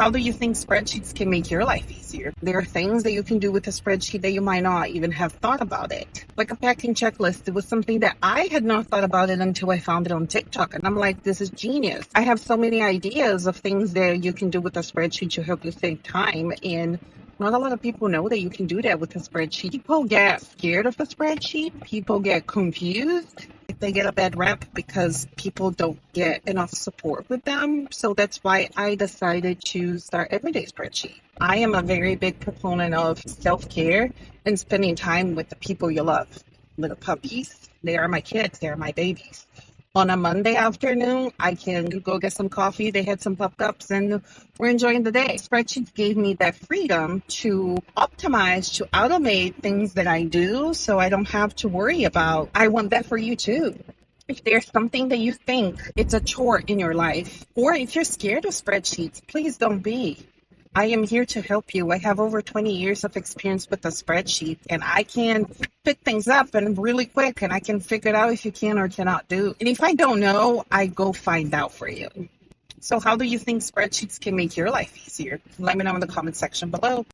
How do you think spreadsheets can make your life easier? There are things that you can do with a spreadsheet that you might not even have thought about it. Like a packing checklist. It was something that I had not thought about it until I found it on TikTok. And I'm like, this is genius. I have so many ideas of things that you can do with a spreadsheet to help you save time. And not a lot of people know that you can do that with a spreadsheet. People get scared of a spreadsheet. People get confused. They get a bad rap because people don't get enough support with them. So that's why I decided to start Everyday Spreadsheet. I am a very big proponent of self-care and spending time with the people you love. Little puppies, they are my kids, they are my babies. On a Monday afternoon, I can go get some coffee. They had some pup-ups and we're enjoying the day. Spreadsheets gave me that freedom to optimize, to automate things that I do so I don't have to worry about. I want that for you too. If there's something that you think it's a chore in your life, or if you're scared of spreadsheets, please don't be. I am here to help you. I have over 20 years of experience with a spreadsheet, and I can pick things up and really quick, and I can figure it out if you can or cannot do. And if I don't know, I go find out for you. So how do you think spreadsheets can make your life easier? Let me know in the comment section below.